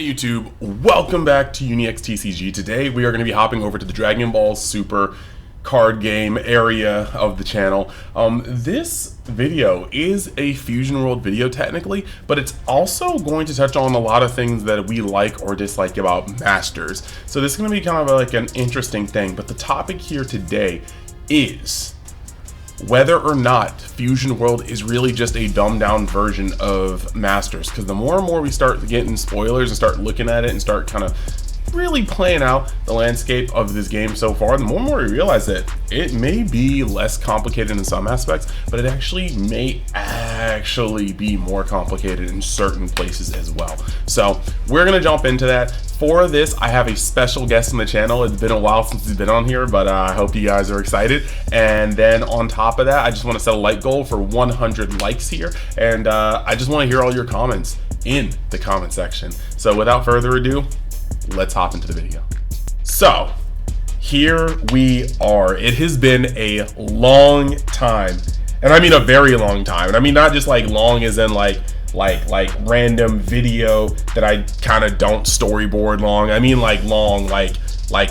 Hey YouTube, welcome back to UniXTCG. Today we are going to be hopping over to the Dragon Ball Super card game area of the channel. This video is a Fusion World video technically, but it's also going to touch on a lot of things that we like or dislike about Masters. So this is going to be kind of like an interesting thing, but the topic here today is whether or not Fusion World is really just a dumbed down version of Masters, because the more and more we start getting spoilers and start looking at it and start kind of really playing out the landscape of this game so far, the more and more we realize that it may be less complicated in some aspects, but it may actually be more complicated in certain places as well. So we're gonna jump into that. For this, I have a special guest on the channel. It's been a while since he's been on here, but I hope you guys are excited. And then on top of that, I just want to set a like goal for 100 likes here, and I just want to hear all your comments in the comment section. So without further ado, let's hop into the video. So here we are. It has been a long time, and I mean a very long time, and I mean not just like long as in like random video that I kind of don't storyboard long. I mean like long, like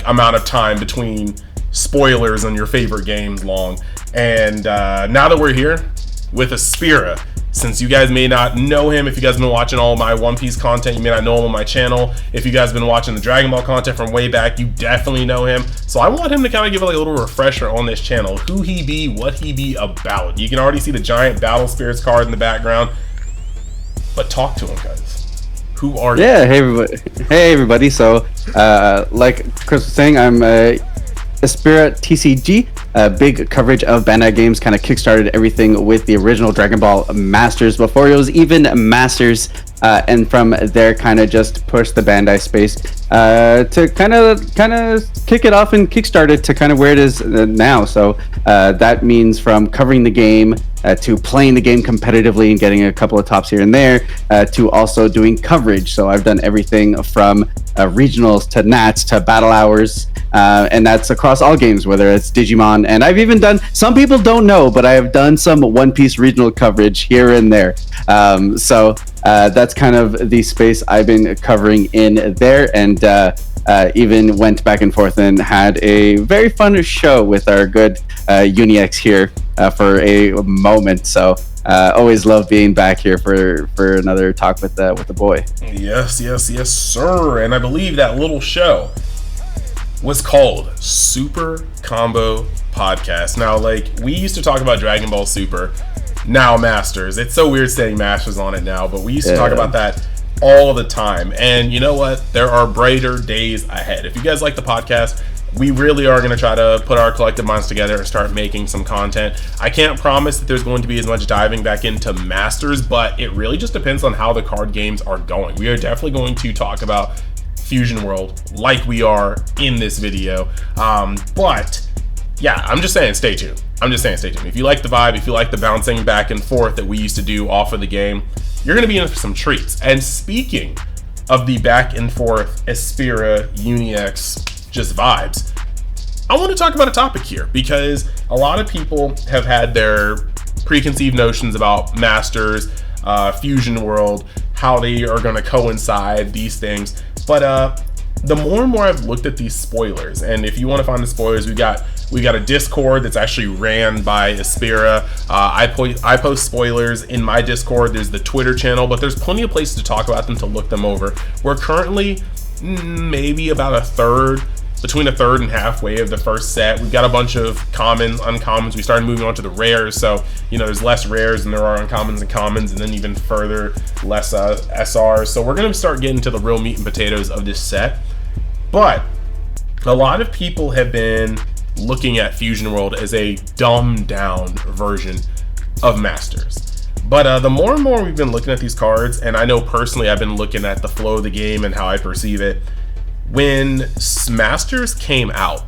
amount of time between spoilers on your favorite games long. And now that we're here with Aspira, since you guys may not know him, if you guys have been watching all of my One Piece content, you may not know him on my channel. If you guys have been watching the Dragon Ball content from way back, you definitely know him. So I want him to kind of give like a little refresher on this channel, who he be, what he be about. You can already see the giant Battle Spirits card in the background, but talk to him, guys. Who are you? Yeah, hey everybody. So like Chris was saying, I'm Aspira TCG. Big coverage of Bandai games, kind of kickstarted everything with the original Dragon Ball Masters before it was even Masters, and from there kind of just pushed the Bandai space to kind of kick it off and kickstart it to kind of where it is now. So that means from covering the game to playing the game competitively and getting a couple of tops here and there, to also doing coverage. So I've done everything from regionals to Nats to battle hours, and that's across all games, whether it's Digimon, and I've even done, some people don't know, but I have done some One Piece regional coverage here and there. So that's kind of the space I've been covering in there, and even went back and forth and had a very fun show with our good UniX here for a moment. So always love being back here for another talk with the boy. Yes, sir. And I believe that little show was called Super Combo Podcast. Now, like, we used to talk about Dragon Ball Super, now Masters. It's so weird saying Masters on it now, but we used to talk about that all the time. And you know what? There are brighter days ahead. If you guys like the podcast, we really are going to try to put our collective minds together and start making some content. I can't promise that there's going to be as much diving back into Masters, but it really just depends on how the card games are going. We are definitely going to talk about Fusion World like we are in this video. But yeah, I'm just saying stay tuned. If you like the vibe, if you like the bouncing back and forth that we used to do off of the game, you're going to be in for some treats. And speaking of the back and forth Aspira UniX just vibes, I want to talk about a topic here, because a lot of people have had their preconceived notions about Masters, Fusion World, how they are going to coincide these things. But the more and more I've looked at these spoilers, and if you want to find the spoilers, we got a Discord that's actually ran by Aspira. I post spoilers in my Discord. There's the Twitter channel, but there's plenty of places to talk about them, to look them over. We're currently maybe about between a third and halfway of the first set. We've got a bunch of commons, uncommons. We started moving on to the rares, so you know there's less rares than there are uncommons and commons, and then even further less SRs. So we're gonna start getting to the real meat and potatoes of this set. But a lot of people have been looking at Fusion World as a dumbed down version of Masters. But the more and more we've been looking at these cards, and I know personally I've been looking at the flow of the game and how I perceive it, when Masters came out,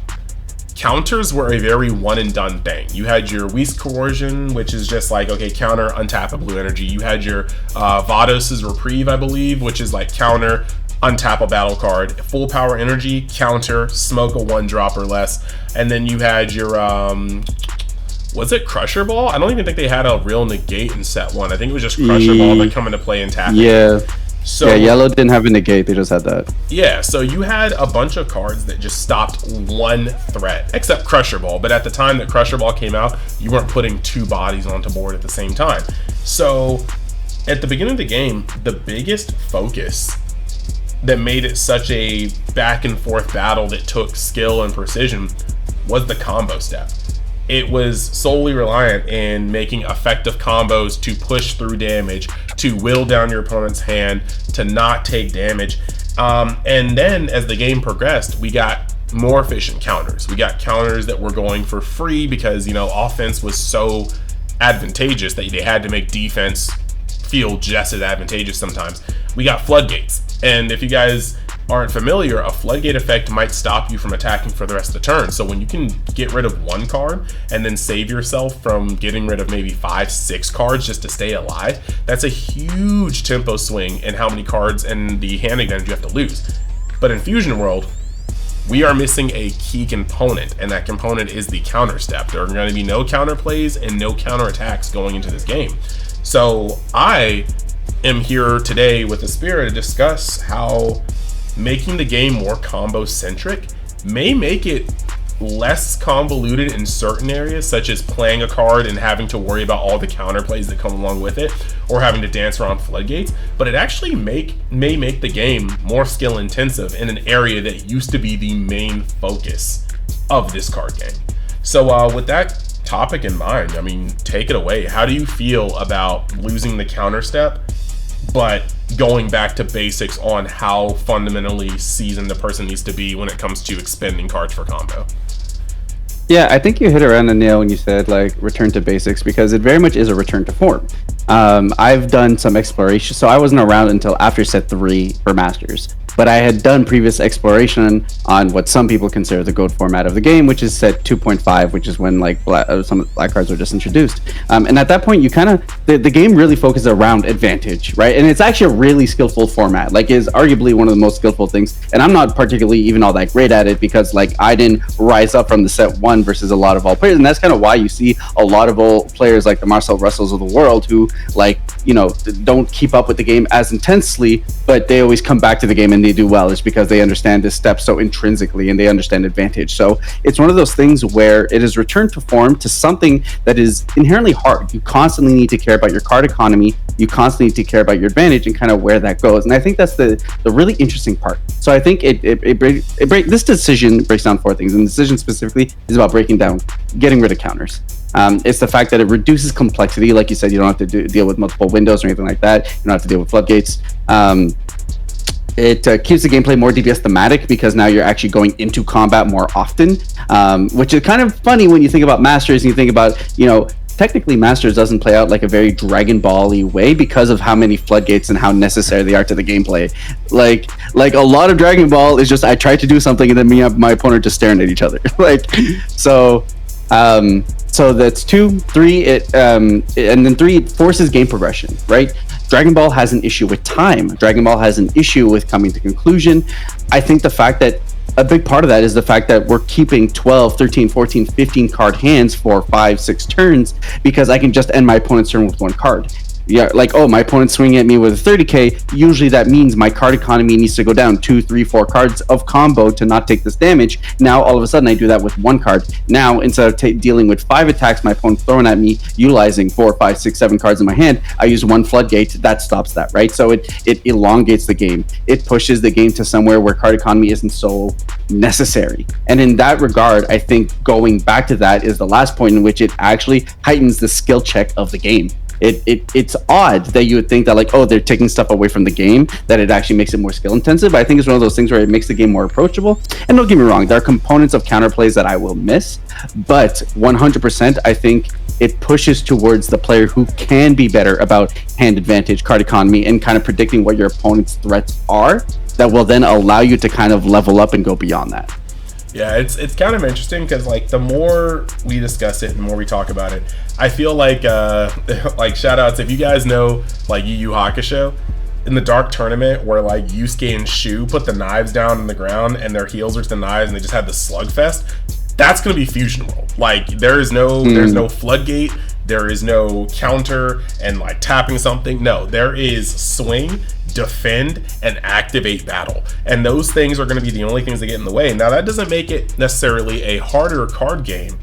counters were a very one and done thing. You had your Whisk Coercion, which is just like, okay, counter, untap a blue energy. You had your Vados's Reprieve, I believe, which is like counter, untap a battle card. Full Power Energy, counter, smoke a 1-drop or less. And then you had your was it Crusher Ball? I don't even think they had a real negate in set 1. I think it was just Crusher Ball that come into play and tap. Yeah. So yeah, yellow didn't have a negate, they just had that. yeah, so you had a bunch of cards that just stopped one threat, except Crusher Ball. But at the time that Crusher Ball came out, you weren't putting two bodies onto board at the same time. So at the beginning of the game, the biggest focus that made it such a back and forth battle that took skill and precision was the combo step. It was solely reliant in making effective combos to push through damage, to whittle down your opponent's hand, to not take damage. And then as the game progressed, we got more efficient counters. We got counters that were going for free because, you know, offense was so advantageous that they had to make defense feel just as advantageous sometimes. We got floodgates. And if you guys aren't familiar, a floodgate effect might stop you from attacking for the rest of the turn. So when you can get rid of one card and then save yourself from getting rid of maybe 5-6 cards just to stay alive, that's a huge tempo swing in how many cards and the hand advantage you have to lose. But in Fusion World, we are missing a key component, and that component is the counter step. There are going to be no counter plays and no counter attacks going into this game. So I am here today with the Spirit to discuss how making the game more combo centric may make it less convoluted in certain areas, such as playing a card and having to worry about all the counter plays that come along with it, or having to dance around floodgates. But it actually may make the game more skill intensive in an area that used to be the main focus of this card game. So with that topic in mind, I mean, take it away. How do you feel about losing the counter step but going back to basics on how fundamentally seasoned the person needs to be when it comes to expending cards for combo? Yeah, I think you hit around the nail when you said like return to basics, because it very much is a return to form. I've done some exploration, so I wasn't around until after set 3 for Masters, but I had done previous exploration on what some people consider the GOAT format of the game, which is set 2.5, which is when like some of the black cards were just introduced. And at that point, you kind of the game really focuses around advantage, right? And it's actually a really skillful format. Like, is arguably one of the most skillful things. And I'm not particularly even all that great at it because like I didn't rise up from the set 1 versus a lot of all players, and that's kind of why you see a lot of old players like the Marcel Russells of the world who like, you know, don't keep up with the game as intensely, but they always come back to the game and they do well. It's because they understand this step so intrinsically and they understand advantage. So it's one of those things where it is returned to form to something that is inherently hard. You constantly need to care about your card economy. You constantly need to care about your advantage and kind of where that goes. And I think that's the really interesting part. So I think this decision breaks down 4 things, and the decision specifically is about breaking down, getting rid of counters. It's the fact that it reduces complexity. Like you said, you don't have to deal with multiple windows or anything like that. You don't have to deal with floodgates. It keeps the gameplay more DBS thematic because now you're actually going into combat more often, which is kind of funny when you think about Masters and you think about, you know, technically Masters doesn't play out like a very Dragon Ball-y way because of how many floodgates and how necessary they are to the gameplay. Like a lot of Dragon Ball is just I try to do something and then me and my opponent just staring at each other. So that's 2, 3, and then 3, it forces game progression, right? Dragon Ball has an issue with time. Dragon Ball has an issue with coming to conclusion. I think the fact that a big part of that is the fact that we're keeping 12, 13, 14, 15 card hands for 5, 6 turns because I can just end my opponent's turn with 1 card. Yeah, like, oh, my opponent's swinging at me with a 30k. Usually that means my card economy needs to go down 2, 3, 4 cards of combo to not take this damage. Now, all of a sudden, I do that with 1 card. Now, instead of dealing with 5 attacks, my opponent's throwing at me, utilizing 4, 5, 6, 7 cards in my hand, I use 1 floodgate. That stops that, right? So it elongates the game. It pushes the game to somewhere where card economy isn't so necessary. And in that regard, I think going back to that is the last point in which it actually heightens the skill check of the game. It's odd that you would think that like, oh, they're taking stuff away from the game, that it actually makes it more skill intensive. But I think it's one of those things where it makes the game more approachable. And don't get me wrong, there are components of counterplays that I will miss, but 100% I think it pushes towards the player who can be better about hand advantage, card economy, and kind of predicting what your opponent's threats are, that will then allow you to kind of level up and go beyond that. Yeah, it's kind of interesting because like the more we discuss it and the more we talk about it, I feel like like shout outs if you guys know like Yu Yu Hakusho, in the Dark Tournament where like Yusuke and Shu put the knives down on the ground and their heels are to the knives and they just had the slugfest. That's gonna be Fusion World. Like there's no floodgate, There is no counter and like tapping something. No, there is swing, defend, and activate battle. And those things are going to be the only things that get in the way. Now, that doesn't make it necessarily a harder card game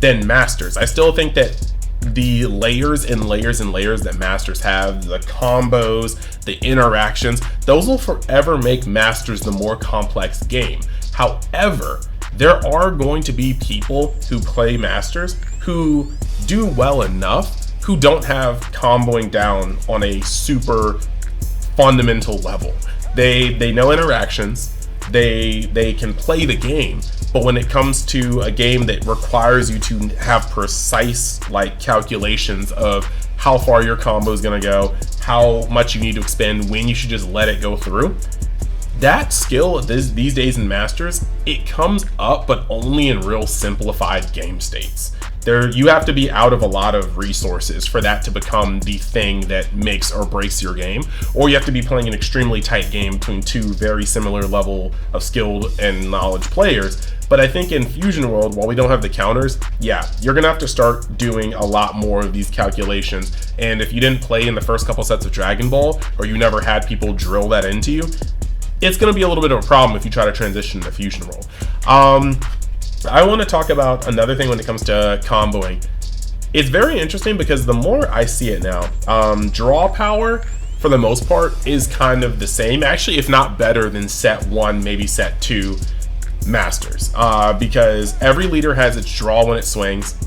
than Masters. I still think that the layers and layers and layers that Masters have, the combos, the interactions, those will forever make Masters the more complex game. However, there are going to be people who play Masters who do well enough, who don't have comboing down on a super fundamental level. They know interactions, they can play the game, but when it comes to a game that requires you to have precise like calculations of how far your combo is going to go, how much you need to expend, when you should just let it go through, that skill these days in Masters, it comes up, but only in real simplified game states. You have to be out of a lot of resources for that to become the thing that makes or breaks your game, or you have to be playing an extremely tight game between two very similar level of skilled and knowledge players. But I think in Fusion World, while we don't have the counters, yeah, you're gonna have to start doing a lot more of these calculations. And if you didn't play in the first couple sets of Dragon Ball, or you never had people drill that into you, it's going to be a little bit of a problem if you try to transition to Fusion World. I want to talk about another thing when it comes to comboing. It's very interesting because the more I see it now, draw power for the most part is kind of the same, actually, if not better than set 1, maybe set 2 Masters, because every leader has its draw when it swings,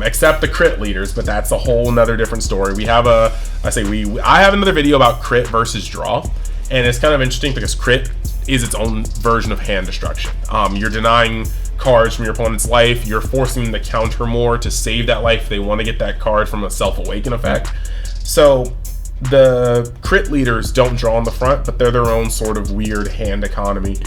except the crit leaders, but that's a whole nother different story. I have another video about crit versus draw. And it's kind of interesting because crit is its own version of hand destruction. You're denying cards from your opponent's life. You're forcing them to counter more to save that life if they want to get that card from a self-awaken effect. So the crit leaders don't draw on the front, but they're their own sort of weird hand economy.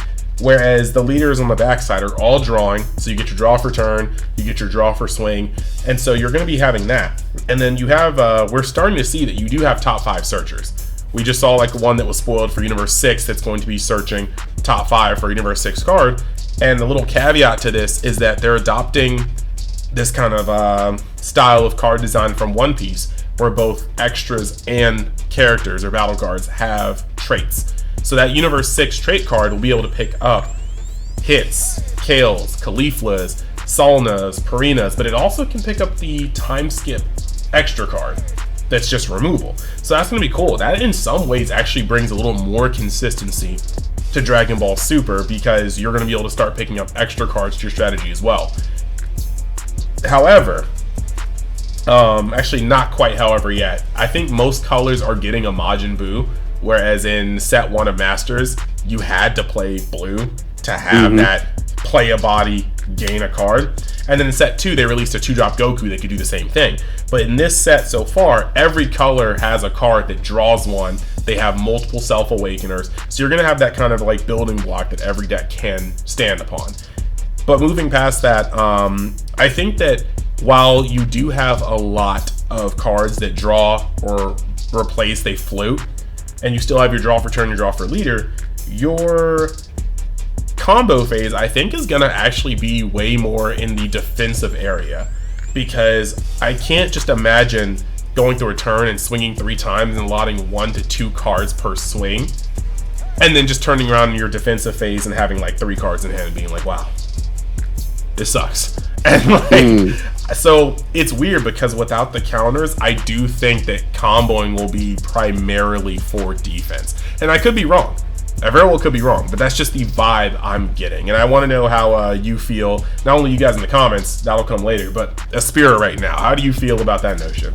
Whereas the leaders on the backside are all drawing. So you get your draw for turn, you get your draw for swing. And so you're going to be having that. And then you have, we're starting to see that you do have top 5 searchers. We just saw like one that was spoiled for Universe 6 that's going to be searching top 5 for Universe 6 card. And the little caveat to this is that they're adopting this kind of style of card design from One Piece, where both extras and characters or battle cards have traits. So that Universe 6 trait card will be able to pick up hits, Kales, Cauliflas, Salnas, Parinas, but it also can pick up the time skip extra card that's just removal. So that's going to be cool. That in some ways actually brings a little more consistency to Dragon Ball Super, because you're going to be able to start picking up extra cards to your strategy as well. However, actually not quite however yet, I think most colors are getting a Majin Buu, whereas in set 1 of Masters, you had to play blue to have that play a body, gain a card. And then in set 2, they released a 2-drop Goku that could do the same thing. But in this set so far, every color has a card that draws one. They have multiple self-awakeners. So you're going to have that kind of like building block that every deck can stand upon. But moving past that, I think that while you do have a lot of cards that draw or replace, they float, and you still have your draw for turn, your draw for leader, your combo phase, I think, is gonna actually be way more in the defensive area, because I can't just imagine going through a turn and swinging 3 times and allotting 1 to 2 cards per swing, and then just turning around in your defensive phase and having like 3 cards in hand and being like, wow, this sucks. And like, so it's weird because without the counters, I do think that comboing will be primarily for defense, and I could be wrong. I very well could be wrong, but that's just the vibe I'm getting. And I want to know how you feel, not only you guys in the comments, that'll come later, but Aspira right now. How do you feel about that notion?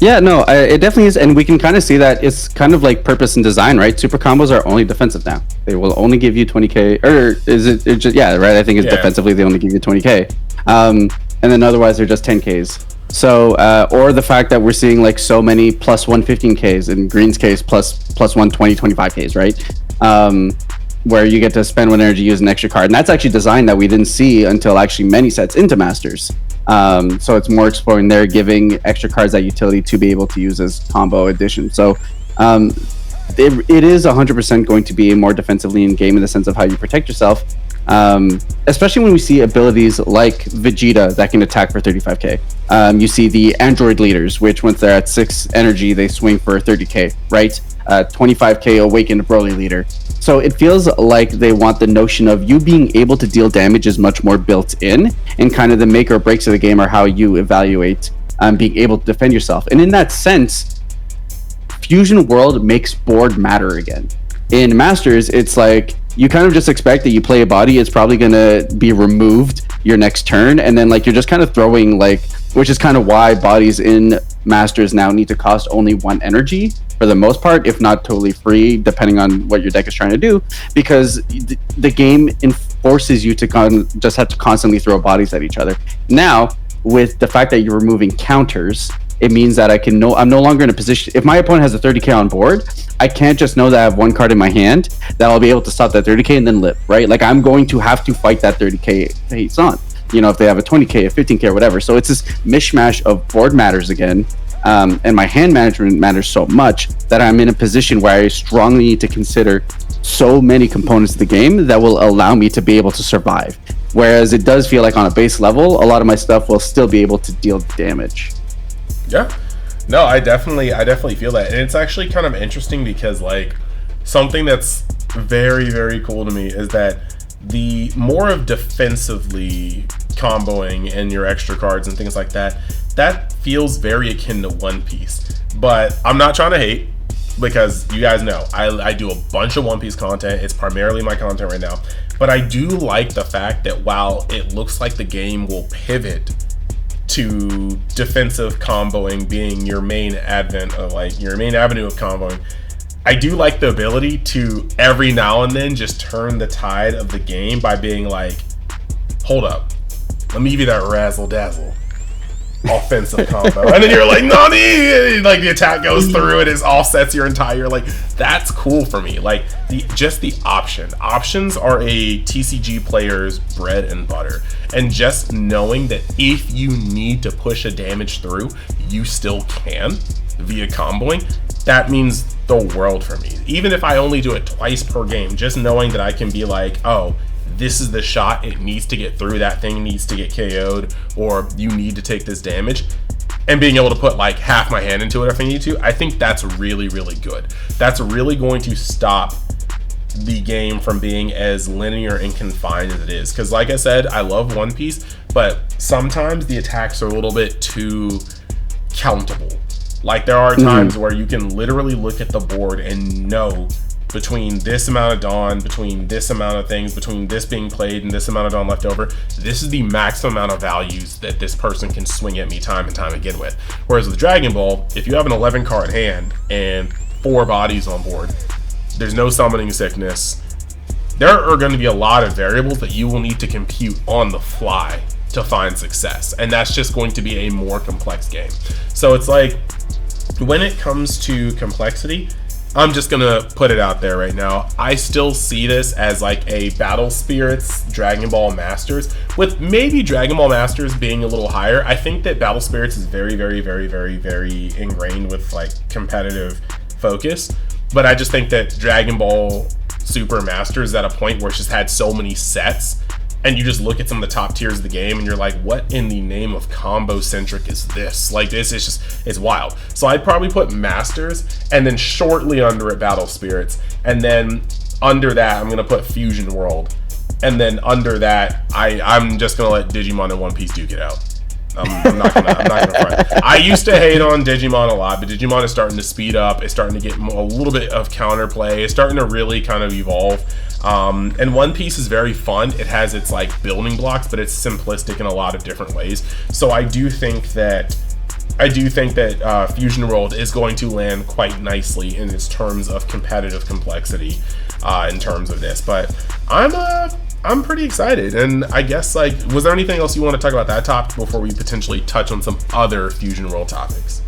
Yeah, no, it definitely is. And we can kind of see that it's kind of like purpose and design, right? Super combos are only defensive now. They will only give you 20k, or is it just, yeah, right? I think it's defensively, they only give you 20k. And then otherwise they're just 10ks. So, or the fact that we're seeing like so many plus 115ks, in Green's case, plus 120, 25ks, right? Where you get to spend 1 energy, use an extra card. And that's actually design that we didn't see until actually many sets into Masters. So it's more exploring there, giving extra cards that utility to be able to use as combo addition. So it is 100% going to be a more defensively in game in the sense of how you protect yourself. Especially when we see abilities like Vegeta that can attack for 35k. You see the android leaders, which once they're at 6 energy, they swing for 30k, right? 25k awakened Broly leader. So it feels like they want the notion of you being able to deal damage is much more built in, and kind of the make or breaks of the game are how you evaluate being able to defend yourself. And in that sense, Fusion World makes board matter again. In Masters, it's like you kind of just expect that you play a body, it's probably going to be removed your next turn, and then like you're just kind of throwing, like, which is kind of why bodies in Masters now need to cost only 1 energy for the most part, if not totally free, depending on what your deck is trying to do, because the game enforces you to just have to constantly throw bodies at each other. Now, with the fact that you're removing counters, it means that I'm no longer in a position. If my opponent has a 30k on board, I can't just know that I have 1 card in my hand that I'll be able to stop that 30k and then lip, right? Like I'm going to have to fight that 30k face on. You know, if they have a 20k, a 15k, or whatever. So it's this mishmash of board matters again, and my hand management matters so much that I'm in a position where I strongly need to consider so many components of the game that will allow me to be able to survive. Whereas it does feel like on a base level, a lot of my stuff will still be able to deal damage. Yeah, no, I definitely feel that, and it's actually kind of interesting because like something that's very, very cool to me is that the more of defensively comboing and your extra cards and things like that, that feels very akin to One Piece. But I'm not trying to hate, because you guys know I do a bunch of One Piece content. It's primarily my content right now, but I do like the fact that while it looks like the game will pivot to defensive comboing being your main avenue of comboing, I do like the ability to every now and then just turn the tide of the game by being like, hold up, let me give you that razzle dazzle offensive combo, and then you're like, Nani! Like the attack goes through it, it offsets your entire, like, that's cool for me. Like the options are a TCG player's bread and butter, and just knowing that if you need to push a damage through, you still can via comboing, that means the world for me. Even if I only do it twice per game, just knowing that I can be like, oh, this is the shot, it needs to get through, that thing needs to get KO'd, or you need to take this damage, and being able to put like half my hand into it if I need to, I think that's really, really good. That's really going to stop the game from being as linear and confined as it is. Because like I said, I love One Piece, but sometimes the attacks are a little bit too countable. Like there are times where you can literally look at the board and know between this amount of Dawn, between this amount of things, between this being played and this amount of Dawn left over, this is the maximum amount of values that this person can swing at me time and time again with. Whereas with Dragon Ball, if you have an 11 card hand and 4 bodies on board, there's no summoning sickness, there are going to be a lot of variables that you will need to compute on the fly to find success, and that's just going to be a more complex game. So it's like, when it comes to complexity, I'm just gonna put it out there right now, I still see this as like a Battle Spirits Dragon Ball Masters, with maybe Dragon Ball Masters being a little higher. I think that Battle Spirits is very, very, very, very, very ingrained with like competitive focus, but I just think that Dragon Ball Super Masters is at a point where it's just had so many sets, and you just look at some of the top tiers of the game and you're like, what in the name of combo centric is this? Like this is just, it's wild. So I'd probably put Masters, and then shortly under it Battle Spirits, and then under that I'm gonna put Fusion World, and then under that I'm just gonna let Digimon and One Piece duke it out. I'm not gonna front. I used to hate on Digimon a lot, but Digimon is starting to speed up. It's starting to get a little bit of counterplay. It's starting to really kind of evolve. And One Piece is very fun. It has its like building blocks, but it's simplistic in a lot of different ways. So I do think that Fusion World is going to land quite nicely in its terms of competitive complexity, in terms of this. But I'm pretty excited, and I guess, like, was there anything else you want to talk about that topic before we potentially touch on some other Fusion World topics?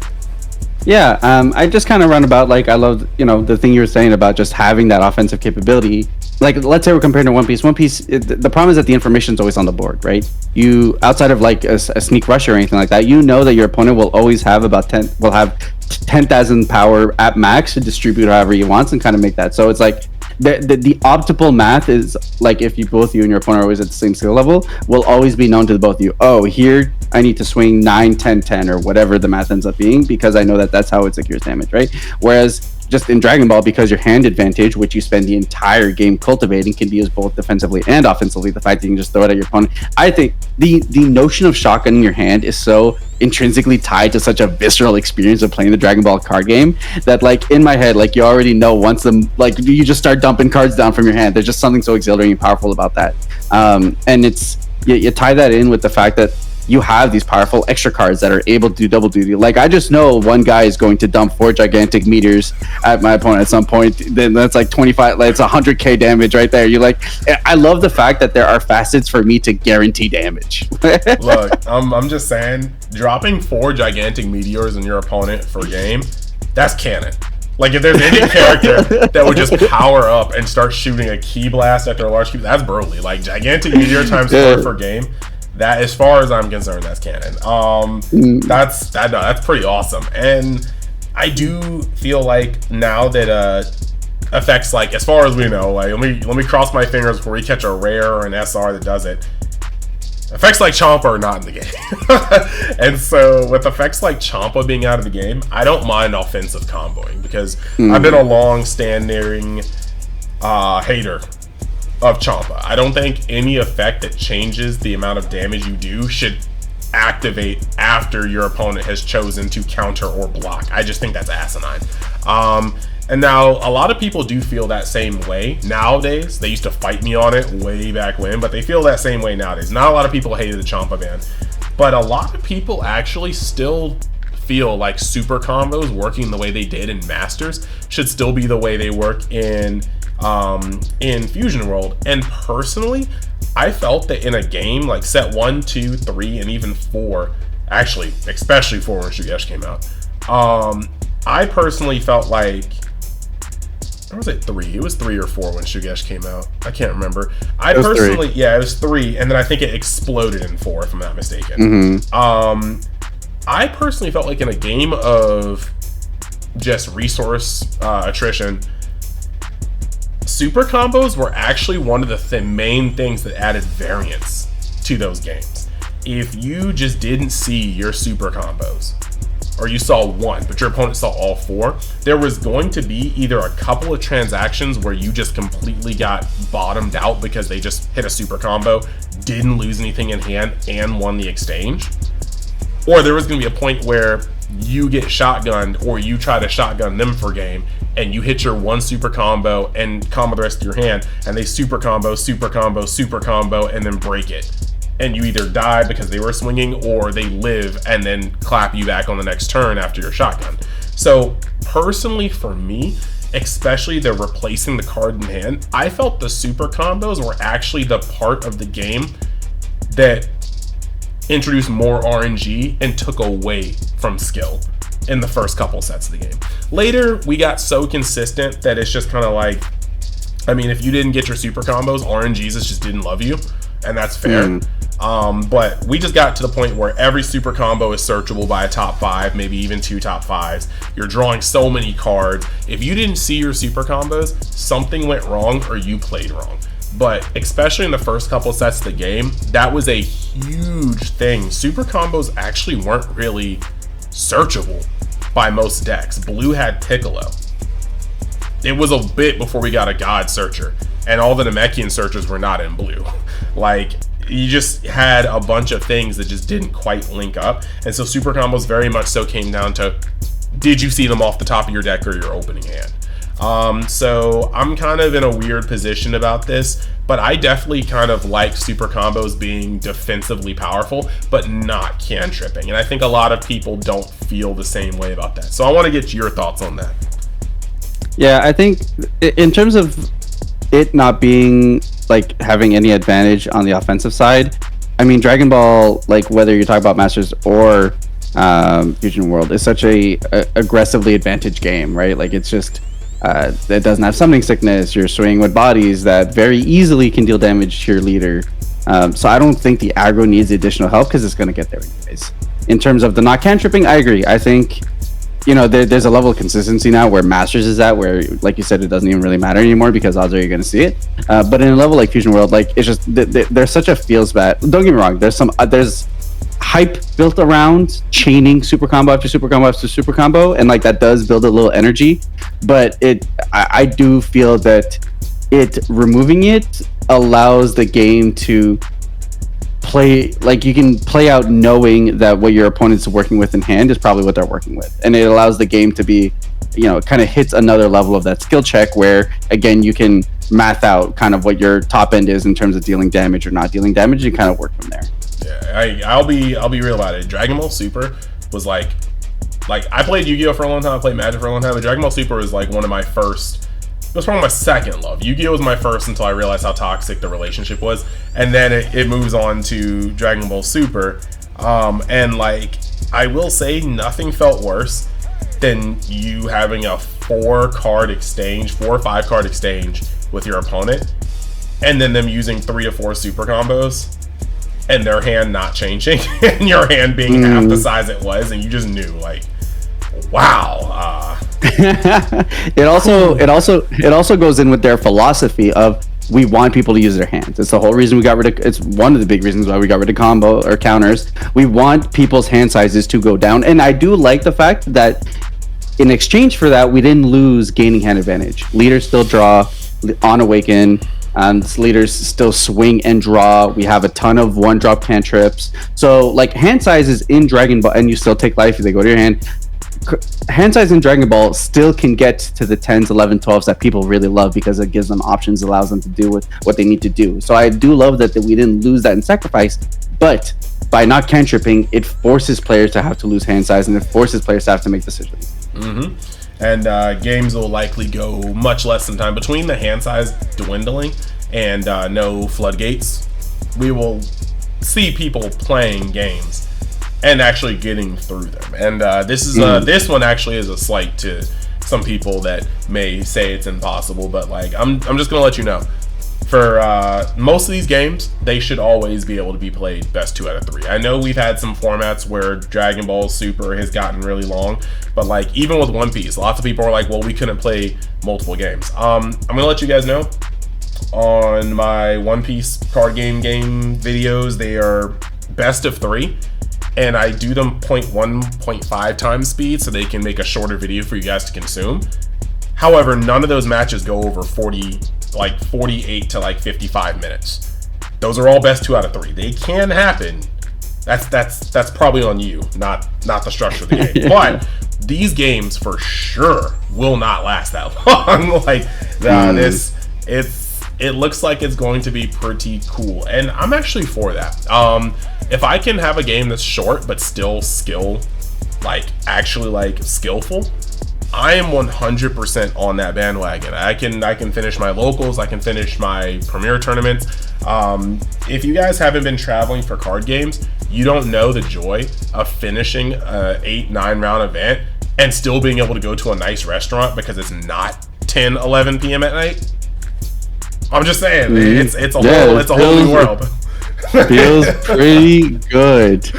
Yeah, I just kind of run about, like, I love, the thing you were saying about just having that offensive capability. Like, let's say we're comparing to One Piece. One Piece, the problem is that the information is always on the board, right? You, outside of like a sneak rush or anything like that, you know that your opponent will always have about 10,000 power at max to distribute however he wants and kind of make that. So it's like, the optimal math is like if you and your opponent are always at the same skill level, will always be known to the both of you. Oh, here I need to swing 9, 10, 10, or whatever the math ends up being, because I know that that's how it secures damage, right? Whereas just in Dragon Ball, because your hand advantage, which you spend the entire game cultivating, can be used both defensively and offensively. The fact that you can just throw it at your opponent, I think the notion of shotgunning your hand is so intrinsically tied to such a visceral experience of playing the Dragon Ball card game that, like, in my head, like, you already know once you just start dumping cards down from your hand. There's just something so exhilarating and powerful about that. And it's you tie that in with the fact that you have these powerful extra cards that are able to do double duty. Like, I just know one guy is going to dump 4 gigantic meteors at my opponent at some point. Then that's like 25, like it's 100k damage right there. You're like, I love the fact that there are facets for me to guarantee damage. Look, I'm just saying, dropping 4 gigantic meteors on your opponent for a game, that's canon. Like, if there's any character that would just power up and start shooting a ki blast after a large cube, that's Broly. Like, gigantic meteor times 4 per game. That, as far as I'm concerned, that's canon. That's pretty awesome. And I do feel like now that effects, like, as far as we know, like, let me cross my fingers before we catch a rare or an SR that does it. Effects like Champa are not in the game. And so with effects like Champa being out of the game, I don't mind offensive comboing, because I've been a long-standing hater of Champa. I don't think any effect that changes the amount of damage you do should activate after your opponent has chosen to counter or block. I just think that's asinine. And now a lot of people do feel that same way nowadays. They used to fight me on it way back when, but they feel that same way nowadays. Not a lot of people hated the Champa ban, but a lot of people actually still feel like super combos working the way they did in Masters should still be the way they work in Fusion World. And personally, I felt that in a game like set 1, 2, 3, and even 4, actually especially 4 when Shugesh came out, I personally felt like, or was it 3? It was 3 or 4 when Shugesh came out. I can't remember. It was 3, and then I think it exploded in 4, if I'm not mistaken. I personally felt like in a game of just resource attrition, super combos were actually one of the main things that added variance to those games. If you just didn't see your super combos, or you saw one, but your opponent saw all 4, there was going to be either a couple of transactions where you just completely got bottomed out because they just hit a super combo, didn't lose anything in hand, and won the exchange. Or there was going to be a point where you get shotgunned, or you try to shotgun them for game, and you hit your one super combo and combo the rest of your hand, and they super combo, super combo, super combo, and then break it. And you either die because they were swinging, or they live and then clap you back on the next turn after your shotgun. So personally for me, especially the replacing the card in hand, I felt the super combos were actually the part of the game that introduced more RNG and took away from skill in the first couple sets of the game. Later, we got so consistent that it's just kind of like, I mean, if you didn't get your super combos, RNGesus just didn't love you, and that's fair. But we just got to the point where every super combo is searchable by a top 5, maybe even 2 top 5s. You're drawing so many cards. If you didn't see your super combos, something went wrong or you played wrong. But especially in the first couple sets of the game, that was a huge thing. Super combos actually weren't really searchable by most decks. Blue had Piccolo. It was a bit before we got a God Searcher, and all the Namekian Searchers were not in blue. Like, you just had a bunch of things that just didn't quite link up, and so super combos very much so came down to, did you see them off the top of your deck or your opening hand? So I'm kind of in a weird position about this, but I definitely kind of like super combos being defensively powerful, but not cantripping, and I think a lot of people don't feel the same way about that. So I want to get your thoughts on that. Yeah, I think in terms of it not being like having any advantage on the offensive side, I mean, Dragon Ball, like whether you're talking about Masters or Fusion World, is such a aggressively advantaged game, right? Like, it's just it doesn't have summoning sickness. You're swinging with bodies that very easily can deal damage to your leader. So I don't think the aggro needs additional help because it's going to get there anyways. In terms of the not cantripping, I agree. I think there's a level of consistency now where Masters is at, where, like you said, it doesn't even really matter anymore because odds are you're going to see it. But in a level like Fusion World, like, it's just there's such a feels bad. Don't get me wrong. There's hype built around chaining super combo after super combo after super combo, and like that does build a little energy. But I do feel that removing it allows the game to play, like, you can play out knowing that what your opponent's working with in hand is probably what they're working with, and it allows the game to be, it kind of hits another level of that skill check where, again, you can math out kind of what your top end is in terms of dealing damage or not dealing damage, and kind of work from there. Yeah, I'll be real about it. Dragon Ball Super was like I played Yu-Gi-Oh for a long time, I played Magic for a long time, but Dragon Ball Super was like one of my first. It was probably my second love. Yu-Gi-Oh was my first until I realized how toxic the relationship was, and then it moves on to Dragon Ball Super. And like, I will say, nothing felt worse than you having a 4 or 5 card exchange with your opponent, and then them using 3 to 4 super combos, and their hand not changing, and your hand being half the size it was, and you just knew, like, wow. It also goes in with their philosophy of, we want people to use their hands. It's the whole reason we got rid of. It's one of the big reasons why we got rid of combo or counters. We want people's hand sizes to go down, and I do like the fact that in exchange for that, we didn't lose gaining hand advantage. Leaders still draw on awaken, and leaders still swing and draw. We have a ton of 1-drop cantrips. So like, hand sizes in Dragon Ball, and you still take life if they go to your hand. Hand size in Dragon Ball still can get to the 10s, 11, 12s that people really love because it gives them options, allows them to do with what they need to do. So I do love that we didn't lose that in Sacrifice, but by not cantripping, it forces players to have to lose hand size, and it forces players to have to make decisions. And games will likely go much less than time between the hand size dwindling and no floodgates. We will see people playing games and actually getting through them. And this this one actually is a slight to some people that may say it's impossible, but like, I'm just gonna let you know, for most of these games, they should always be able to be played best 2 out of 3. I know we've had some formats where Dragon Ball Super has gotten really long, but like, even with One Piece, lots of people are like, well, we couldn't play multiple games. I'm gonna let you guys know, on my One Piece card game videos, they are best of 3. And I do them 0.1, 0.5 times speed so they can make a shorter video for you guys to consume. However, none of those matches go over 48 to like 55 minutes. Those are all best 2 out of 3. They can happen. That's probably on you, not the structure of the game. But these games for sure will not last that long. Like, it looks like it's going to be pretty cool, and I'm actually for that. If I can have a game that's short but still actually skillful, I am 100% on that bandwagon. I can finish my locals, I can finish my premier tournaments. If you guys haven't been traveling for card games, you don't know the joy of finishing a 8-9 round event and still being able to go to a nice restaurant because it's not 10, 11 p.m. at night. I'm just saying, it's a whole new world. Feels pretty good.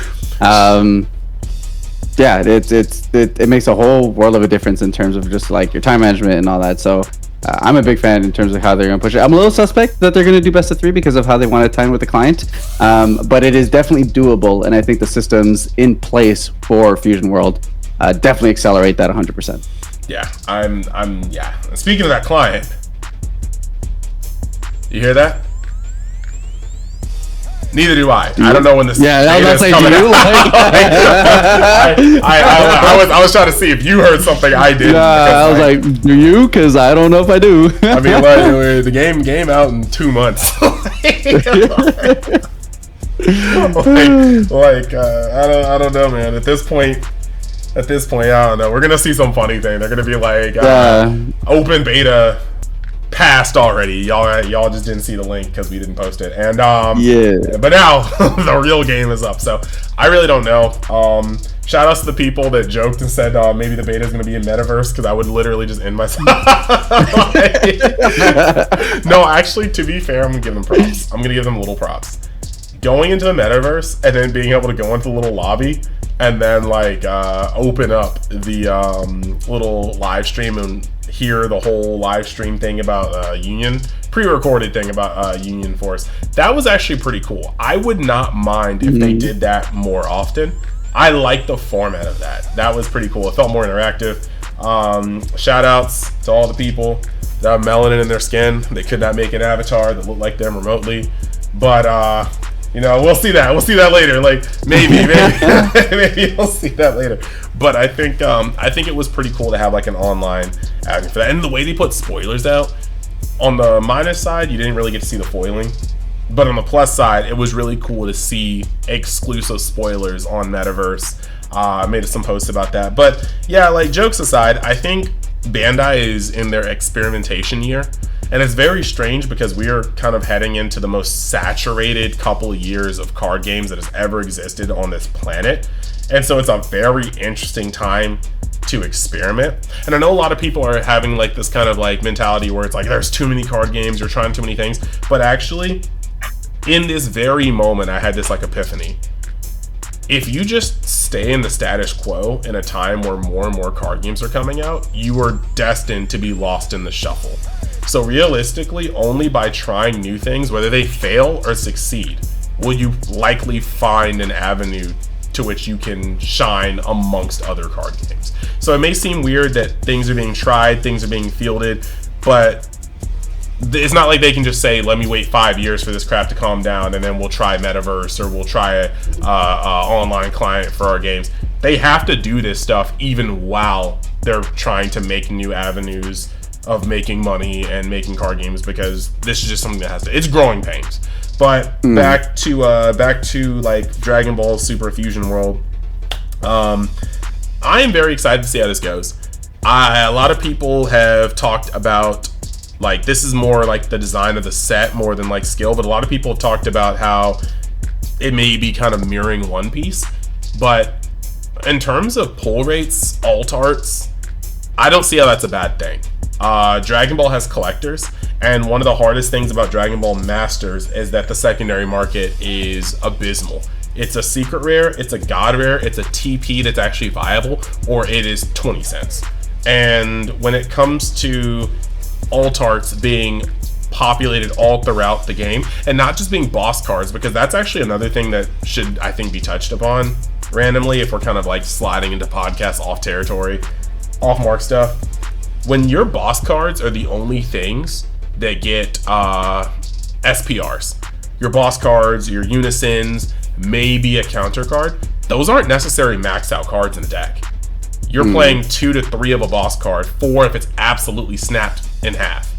It makes a whole world of a difference in terms of just like your time management and all that. So I'm a big fan in terms of how they're going to push it. I'm a little suspect that they're going to do best of 3 because of how they want to time with the client. But it is definitely doable, and I think the systems in place for Fusion World definitely accelerate that 100%. Yeah, Speaking of that client, you hear that? Neither do I. I don't know when this data is coming out. I was trying to see if you heard something I did. I was like, do you? Because I don't know if I do. I mean, like, the game out in 2 months. I don't know, man. At this point, I don't know. We're gonna see some funny thing. They're gonna be like, open beta passed already. Y'all just didn't see the link because we didn't post it. And but now the real game is up. So I really don't know. Shout outs to the people that joked and said maybe the beta is going to be in metaverse, because I would literally just end myself. No, actually, to be fair, I'm going to give them props. I'm going to give them little props. Going into the metaverse and then being able to go into the little lobby and then like open up the little live stream and hear the whole live stream thing about Union, pre-recorded thing about Union Force. That was actually pretty cool. I would not mind if they did that more often. I like the format of that. That was pretty cool. It felt more interactive. Shout outs to all the people that have melanin in their skin. They could not make an avatar that looked like them remotely, but you know, we'll see that. We'll see that later. Like maybe maybe we'll see that later. But I think it was pretty cool to have like an online avenue for that. And the way they put spoilers out, on the minus side, you didn't really get to see the foiling. But on the plus side, it was really cool to see exclusive spoilers on Metaverse. I made some posts about that. But yeah, like jokes aside, I think Bandai is in their experimentation year. And it's very strange because we are kind of heading into the most saturated couple of years of card games that has ever existed on this planet. And so it's a very interesting time to experiment. And I know a lot of people are having like this kind of like mentality where it's like there's too many card games, you're trying too many things. But actually, in this very moment, I had this like epiphany. If you just stay in the status quo in a time where more and more card games are coming out, you are destined to be lost in the shuffle. So realistically, only by trying new things, whether they fail or succeed, will you likely find an avenue to which you can shine amongst other card games. So it may seem weird that things are being tried, things are being fielded, but it's not like they can just say, let me wait 5 years for this crap to calm down and then we'll try Metaverse or we'll try a online client for our games. They have to do this stuff even while they're trying to make new avenues of making money and making card games, because this is just something that has to, it's growing pains. But back to like Dragon Ball Super Fusion World. I am very excited to see how this goes. A lot of people have talked about like this is more like the design of the set more than like skill, but a lot of people talked about how it may be kind of mirroring One Piece. But in terms of pull rates, alt arts, I don't see how that's a bad thing. Dragon Ball has collectors, and one of the hardest things about Dragon Ball Masters is that the secondary market is abysmal. It's a secret rare, it's a god rare, it's a TP that's actually viable, or it is 20 cents. And when it comes to alt arts being populated all throughout the game, and not just being boss cards, because that's actually another thing that should, I think, be touched upon randomly if we're kind of like sliding into podcast off territory, off mark stuff. When your boss cards are the only things that get SPRs, your boss cards, your unisons, maybe a counter card, those aren't necessarily maxed out cards in the deck. You're playing 2 to 3 of a boss card, 4 if it's absolutely snapped in half.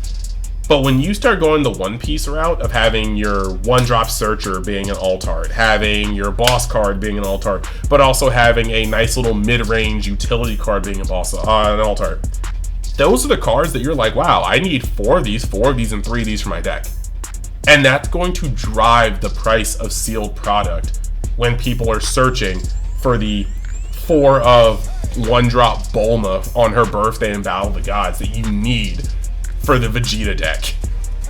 But when you start going the One Piece route of having your one-drop searcher being an alt art, having your boss card being an alt art, but also having a nice little mid-range utility card being an alt art, those are the cards that you're like, wow, I need 4 of these, and 3 of these for my deck. And that's going to drive the price of sealed product when people are searching for the 4 of one-drop Bulma on her birthday in Battle of the Gods that you need for the Vegeta deck.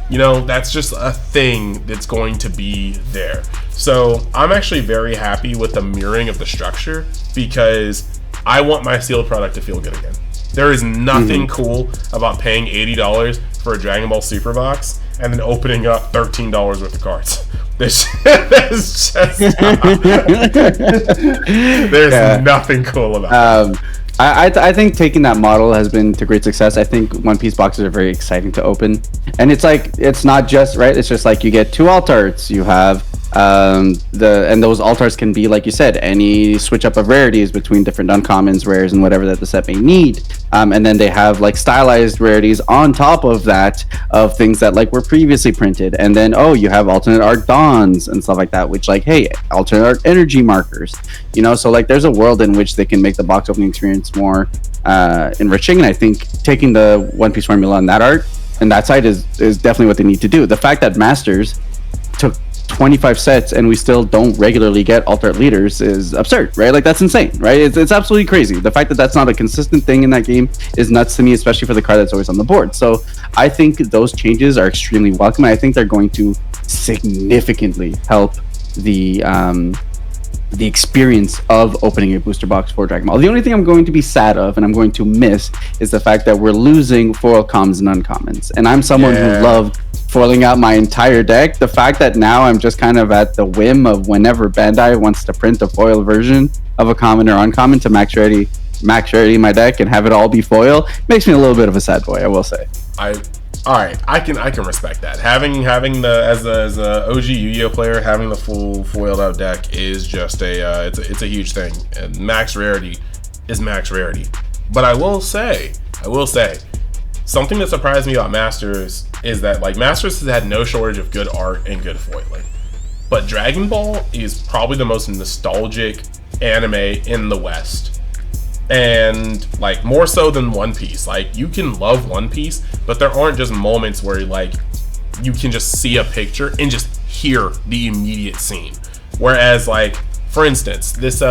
You know, that's just a thing that's going to be there. So I'm actually very happy with the mirroring of the structure, because I want my sealed product to feel good again. There is nothing cool about paying $80 for a Dragon Ball Super box and then opening up $13 worth of cards. There's nothing cool about it. I think taking that model has been to great success. I think One Piece boxes are very exciting to open, and it's like, it's not just right. It's just like you get 2 alt arts. You have and those alt arts can be, like you said, any switch up of rarities between different uncommons, rares, and whatever that the set may need. And then they have like stylized rarities on top of that of things that like were previously printed. And then you have alternate art dawns and stuff like that, which like, hey, alternate art energy markers. You know, so like there's a world in which they can make the box opening experience more enriching. And I think taking the One Piece formula on that art and that side is definitely what they need to do. The fact that Masters took 25 sets and we still don't regularly get alternate leaders is absurd, right? Like that's insane, right? It's absolutely crazy. The fact that that's not a consistent thing in that game is nuts to me, especially for the card that's always on the board. So I think those changes are extremely welcome. I think they're going to significantly help the the experience of opening a booster box for Dragon Ball. The only thing I'm going to be sad of and I'm going to miss is the fact that we're losing foil commons and uncommons. And I'm someone who loved foiling out my entire deck. The fact that now I'm just kind of at the whim of whenever Bandai wants to print a foil version of a common or uncommon to max rarity my deck and have it all be foil makes me a little bit of a sad boy, I will say. All right, I can respect that. Having the as a OG Yu-Gi-Oh player, having the full foiled out deck is just it's a huge thing. And max rarity is max rarity. But I will say, something that surprised me about Masters is that like Masters has had no shortage of good art and good foiling. But Dragon Ball is probably the most nostalgic anime in the West. And like more so than One Piece. Like you can love One Piece, but there aren't just moments where like you can just see a picture and just hear the immediate scene. Whereas like for instance, this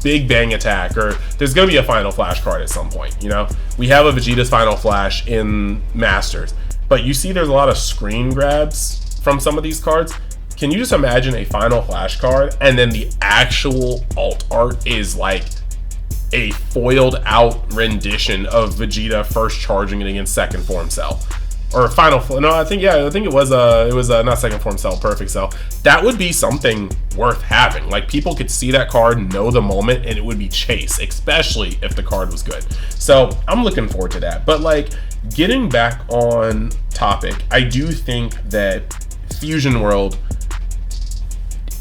Big Bang attack, or there's gonna be a Final Flash card at some point, you know? We have a Vegeta's Final Flash in Masters, but you see there's a lot of screen grabs from some of these cards. Can you just imagine a Final Flash card and then the actual alt art is like a foiled out rendition of Vegeta first charging it against Second Form Cell, or I think it was not Second Form Cell, Perfect Cell. That would be something worth having. Like people could see that card, know the moment, and it would be chase, especially if the card was good. So I'm looking forward to that. But like getting back on topic, I do think that Fusion World,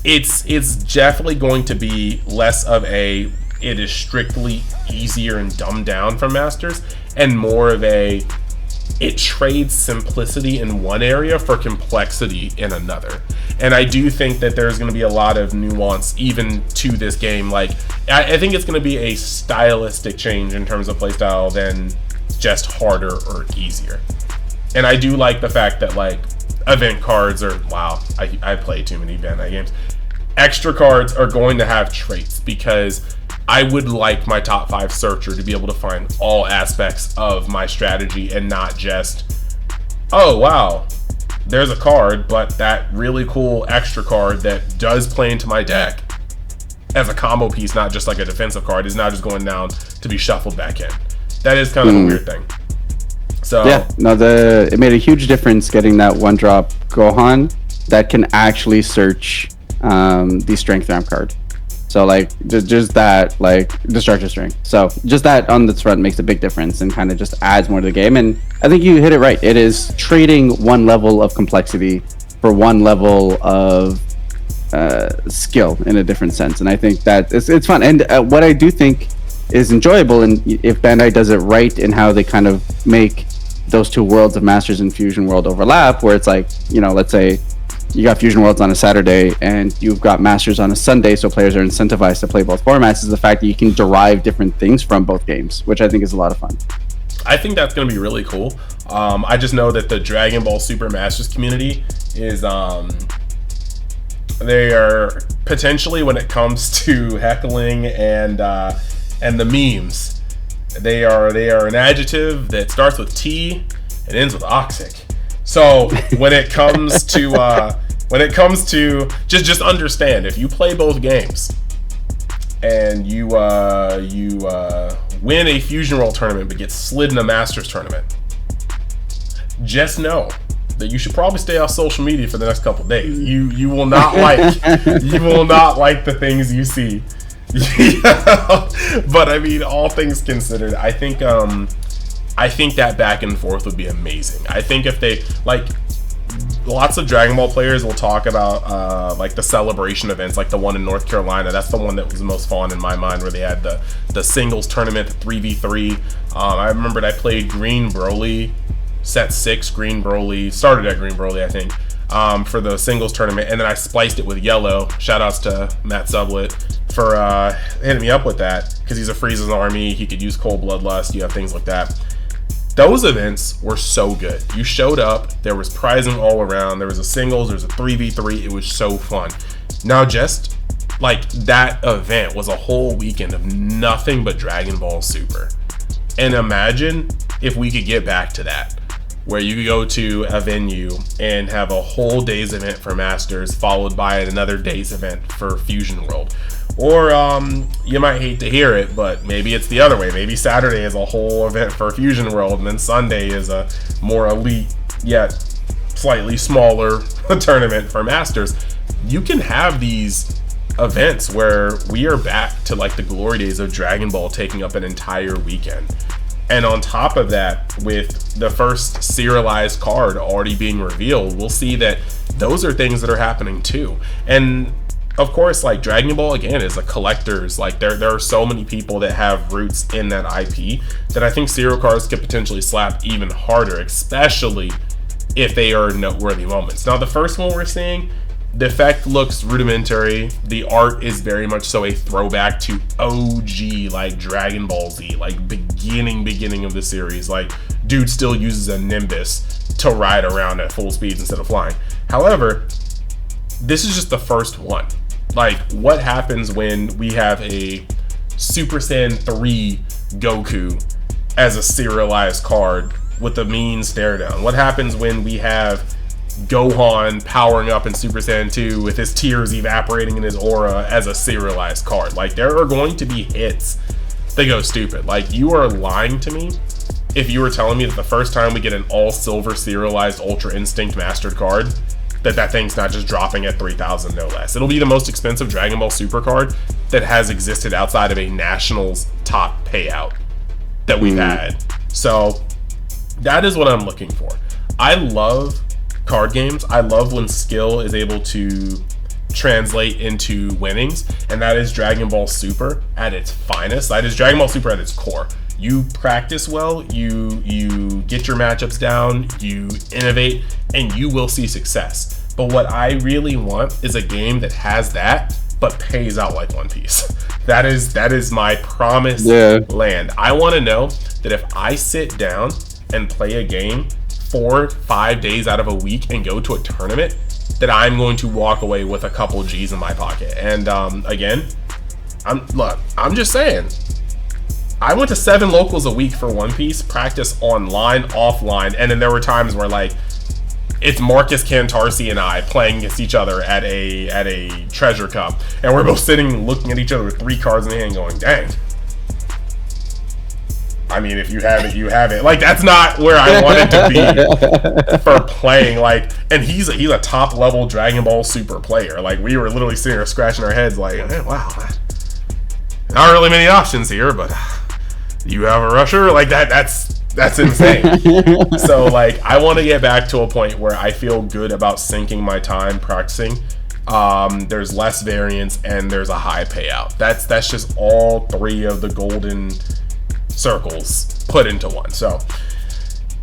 it's definitely going to be less of a it is strictly easier and dumbed down from Masters, and more of it trades simplicity in one area for complexity in another. And I do think that there's going to be a lot of nuance even to this game. Like I think it's going to be a stylistic change in terms of playstyle than just harder or easier. And I do like the fact that like event cards are, wow, I play too many Bandai games. Extra cards are going to have traits, because I would like my top 5 searcher to be able to find all aspects of my strategy and not just, oh wow, there's a card, but that really cool extra card that does play into my deck as a combo piece, not just like a defensive card, is now just going down to be shuffled back in. That is kind of a weird thing. So yeah, no, it made a huge difference getting that 1-drop Gohan that can actually search the strength ramp card. So like just that, like destructive strength. So just that on this front makes a big difference and kind of just adds more to the game. And I think you hit it right. It is trading one level of complexity for one level of skill in a different sense. And I think that it's fun. And what I do think is enjoyable, and if Bandai does it right in how they kind of make those two worlds of Masters and Fusion World overlap, where it's like, you know, let's say you got Fusion Worlds on a Saturday and you've got Masters on a Sunday, so players are incentivized to play both formats, is the fact that you can derive different things from both games, which I think is a lot of fun. I think that's going to be really cool. I just know that the Dragon Ball Super Masters community is, they are potentially, when it comes to heckling and the memes, they are an adjective that starts with T and ends with oxic. So when it comes to just understand, if you play both games and you win a Fusion World tournament but get slid in a Masters tournament, just know that you should probably stay off social media for the next couple of days. You will not like the things you see. But I mean, all things considered, I think that back and forth would be amazing. I think if they, like, lots of Dragon Ball players will talk about like the celebration events, like the one in North Carolina. That's the one that was the most fun in my mind, where they had the singles tournament, the 3v3. I remembered I played Green Broly, set 6 Green Broly, started at Green Broly, I think, for the singles tournament, and then I spliced it with Yellow. Shoutouts to Matt Sublet for hitting me up with that, because he's a Frieza's army. He could use Cold Bloodlust. You have things like that. Those events were so good. You showed up, there was prizing all around, there was a singles, there was a 3v3, it was so fun. Now just like that event was a whole weekend of nothing but Dragon Ball Super. And imagine if we could get back to that. where you go to a venue and have a whole day's event for Masters followed by another day's event for Fusion World. Or you might hate to hear it, but maybe it's the other way. Maybe Saturday is a whole event for Fusion World, and then Sunday is a more elite yet slightly smaller tournament for Masters. You can have these events where we are back to like the glory days of Dragon Ball taking up an entire weekend. And on top of that, with the first serialized card already being revealed, we'll see that those are things that are happening too. And of course, like Dragon Ball again is a collector's, like there are so many people that have roots in that IP that I think serial cards could potentially slap even harder, especially if they are noteworthy moments. Now the first one we're seeing, the effect looks rudimentary. The art is very much so a throwback to OG, like Dragon Ball Z, like beginning of the series. Like, dude still uses a Nimbus to ride around at full speeds instead of flying. However, this is just the first one. Like, what happens when we have a Super Saiyan 3 Goku as a serialized card with a mean stare down? What happens when we have Gohan powering up in Super Saiyan 2 with his tears evaporating in his aura as a serialized card? Like, there are going to be hits that go stupid. Like, you are lying to me if you were telling me that the first time we get an all silver serialized Ultra Instinct mastered card, that thing's not just dropping at 3,000 no less. It'll be the most expensive Dragon Ball Super card that has existed outside of a Nationals top payout that we've had. So that is what I'm looking for. I love card games. I love when skill is able to translate into winnings, and that is Dragon Ball Super at its finest. That is Dragon Ball Super at its core. You practice well, you get your matchups down, you innovate, and you will see success. But what I really want is a game that has that but pays out like One Piece. That is my promised land. I want to know that if I sit down and play a game 4-5 days out of a week and go to a tournament, that I'm going to walk away with a couple G's in my pocket. And again, I'm just saying, I went to 7 locals a week for One Piece, practice online, offline, and then there were times where like it's Marcus Cantarsi and I playing against each other at a treasure cup, and we're both sitting looking at each other with 3 cards in the hand going, dang. I mean, if you have it, you have it. Like, that's not where I wanted to be for playing. Like, and he's a top level Dragon Ball Super player. Like, we were literally sitting there scratching our heads like, wow, not really many options here, but you have a rusher like that. That's insane. So like, I want to get back to a point where I feel good about sinking my time practicing. There's less variance and there's a high payout. That's just all 3 of the golden circles put into one. So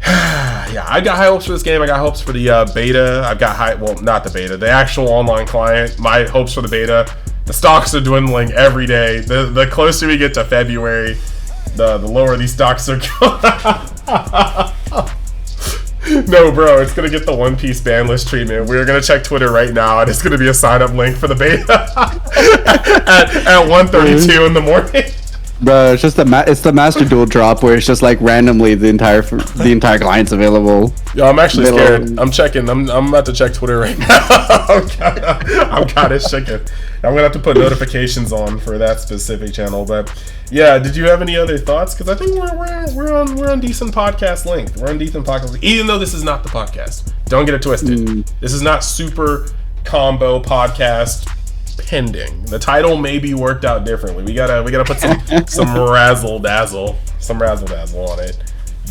yeah, I got high hopes for this game. I got hopes for the beta. I've got not the beta, the actual online client. My hopes for the beta. The stocks are dwindling every day. The closer we get to February, the lower these stocks are going. No, bro, it's gonna get the One Piece ban list treatment. We're gonna check Twitter right now, and it's gonna be a sign-up link for the beta at 1:32 in the morning. Bro, it's just the master duel drop where it's just like randomly the entire client's available. Yo, I'm actually scared. I'm checking. I'm about to check Twitter right now. I'm kind of shaking. I'm gonna have to put notifications on for that specific channel. But yeah, did you have any other thoughts? Because I think we're on decent podcast length. We're on decent podcast length. Even though this is not the podcast. Don't get it twisted. This is not Super Combo Podcast pending. The title may be worked out differently. We gotta put some razzle dazzle on it.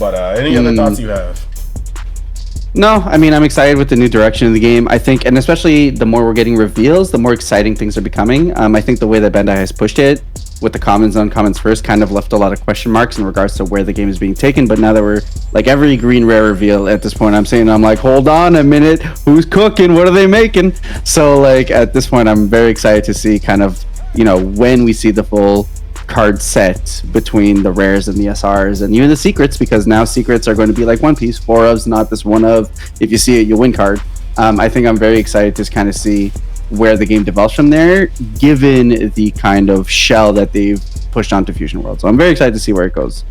But any other thoughts you have? No, I mean, I'm excited with the new direction of the game. I think, and especially the more we're getting reveals, the more exciting things are becoming. I think the way that Bandai has pushed it with the commons and uncommons first kind of left a lot of question marks in regards to where the game is being taken. But now that we're like every green rare reveal at this point, I'm like, hold on a minute, who's cooking? What are they making? So like at this point, I'm very excited to see kind of, when we see the full card set between the rares and the SRs and even the secrets, because now secrets are going to be like One Piece, 4 ofs, not this 1 of. If you see it, you win card. I think I'm very excited to kind of see where the game develops from there, given the kind of shell that they've pushed onto Fusion World. So I'm very excited to see where it goes.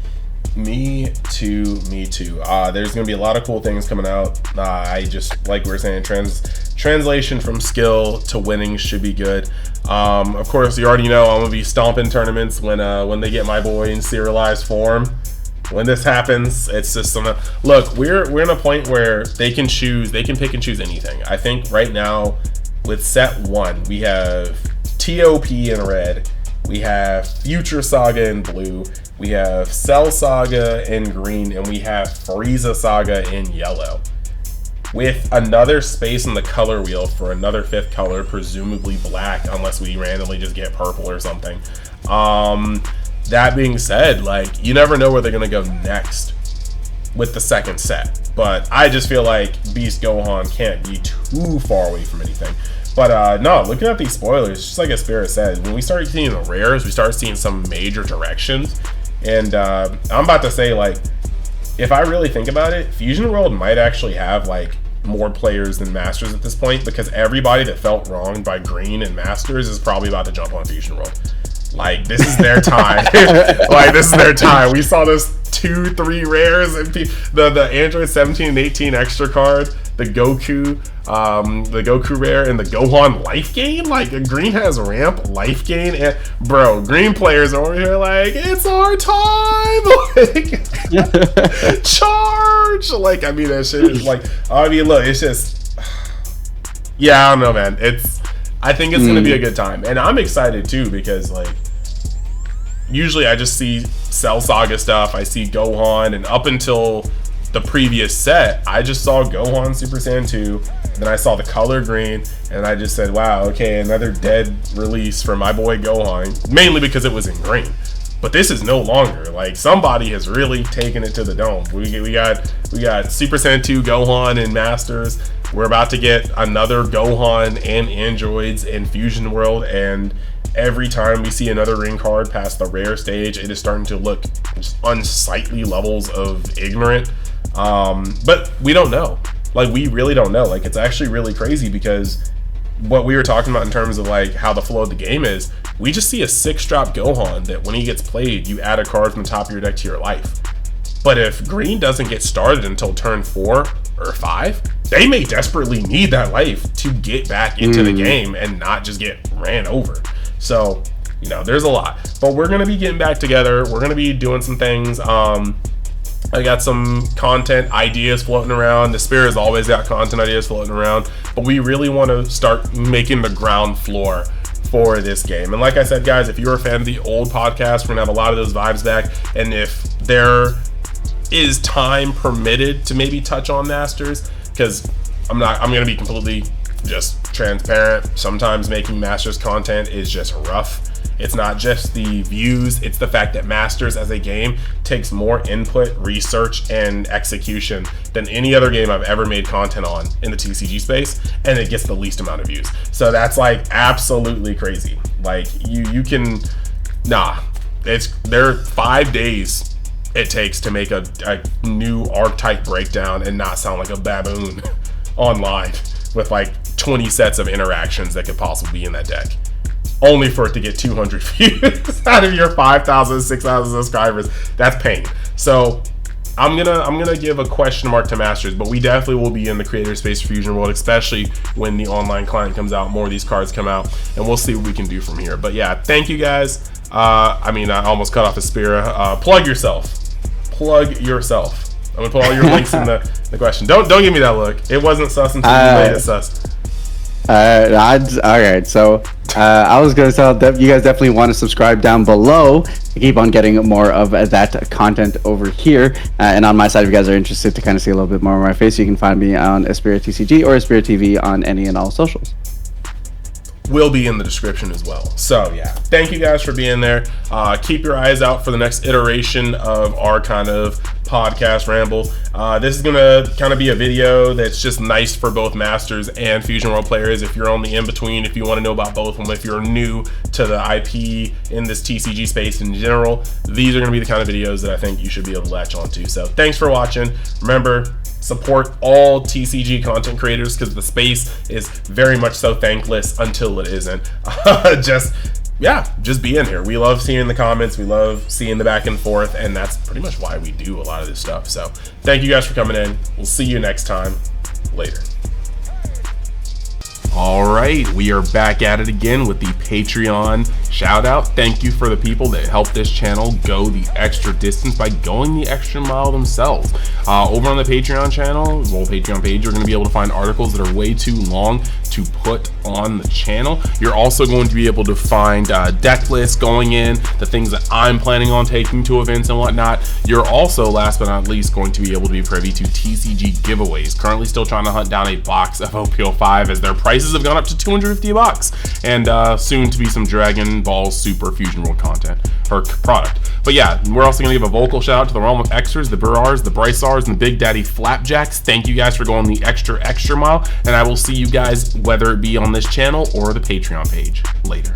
Me too. There's gonna be a lot of cool things coming out. I just, like we were saying, translation from skill to winning should be good. Of course, you already know I'm gonna be stomping tournaments when they get my boy in serialized form. When this happens, it's just look. We're in a point where they can pick and choose anything. I think right now with set 1 we have TOP in red, we have Future Saga in blue, we have Cell Saga in green, and we have Frieza Saga in yellow, with another space in the color wheel for another 5th color, presumably black, unless we randomly just get purple or something. That being said, like, you never know where they're gonna go next with the second set, but I just feel like Beast Gohan can't be too far away from anything. But no, looking at these spoilers, just like Aspira said, when we start seeing the rares, we start seeing some major directions. And I'm about to say, like, if I really think about it, Fusion World might actually have like more players than Masters at this point, because everybody that felt wronged by Green and Masters is probably about to jump on Fusion World. Like, this is their time. Like, this is their time. We saw this 2-3 rares, and the Android 17 and 18 extra card, the Goku rare, and the Gohan life gain. Like, Green has ramp, life gain, and bro, Green players are over here like, it's our time. Like, charge. Like, I mean, that shit is like, I mean, look, it's just, yeah, I don't know, man. I think it's gonna be a good time, and I'm excited too, because like, usually I just see Cell Saga stuff, I see Gohan, and up until the previous set, I just saw Gohan Super Saiyan 2, then I saw the color green, and I just said, wow, okay, another dead release for my boy Gohan, mainly because it was in green. But this is no longer, like, somebody has really taken it to the dome. We got Super Saiyan 2 Gohan and Masters. We're about to get another Gohan and androids in Fusion World, and every time we see another ring card past the rare stage, it is starting to look just unsightly levels of ignorant. But we don't know. Like, we really don't know. Like, it's actually really crazy, because what we were talking about in terms of like how the flow of the game is, we just see a 6-drop Gohan that when he gets played, you add a card from the top of your deck to your life. But if Green doesn't get started until turn 4 or 5, they may desperately need that life to get back into the game and not just get ran over. So, you know, there's a lot. But we're going to be getting back together. We're going to be doing some things. I got some content ideas floating around. The Spirit has always got content ideas floating around. But we really want to start making the ground floor for this game. And like I said, guys, if you're a fan of the old podcast, we're going to have a lot of those vibes back. And if there is time permitted to maybe touch on Masters, because I'm going to be completely just transparent. Sometimes making Masters content is just rough. It's not just the views, it's the fact that Masters as a game takes more input, research, and execution than any other game I've ever made content on in the TCG space, and it gets the least amount of views. So that's like absolutely crazy. Like, you can, there are 5 days it takes to make a new archetype breakdown and not sound like a baboon online with like 20 sets of interactions that could possibly be in that deck, only for it to get 200 views out of your 5,000, 6,000 subscribers. That's pain. So I'm gonna give a question mark to Masters, but we definitely will be in the creator space Fusion World, especially when the online client comes out, more of these cards come out, and we'll see what we can do from here. But yeah, thank you guys. I almost cut off Aspira. Plug yourself. I'm gonna put all your links in the question. Don't give me that look. It wasn't sus until you made it sus. Alright, so I was going to tell you guys definitely want to subscribe down below to keep on getting more of that content over here. And on my side, if you guys are interested to kind of see a little bit more of my face, you can find me on Aspira TCG or Aspira TV on any and all socials. Will be in the description as well. So yeah, thank you guys for being there. Keep your eyes out for the next iteration of our kind of podcast ramble. This is gonna kind of be a video that's just nice for both Masters and Fusion World players. If you're on the in-between, if you want to know about both of them, if you're new to the IP in this TCG space in general, these are gonna be the kind of videos that I think you should be able to latch onto. So thanks for watching. Remember, support all TCG content creators, because the space is very much so thankless until it isn't. Just yeah, just be in here. We love seeing the comments. We love seeing the back and forth, and that's pretty much why we do a lot of this stuff. So thank you guys for coming in. We'll see you next time. Later. All right, we are back at it again with the Patreon shout out. Thank you for the people that help this channel go the extra distance by going the extra mile themselves. Over on the Patreon channel, Patreon page, you're going to be able to find articles that are way too long to put on the channel. You're also going to be able to find deck lists going in, the things that I'm planning on taking to events and whatnot. You're also, last but not least, going to be able to be privy to TCG giveaways. Currently still trying to hunt down a box of OPO5 as their prices have gone up to $250, and soon to be some Dragon Ball Super Fusion World content or product. But yeah, we're also going to give a vocal shout out to the Realm of Xers, the Burars, the Brysars, and the Big Daddy Flapjacks. Thank you guys for going the extra mile, and I will see you guys whether it be on this channel or the Patreon page later.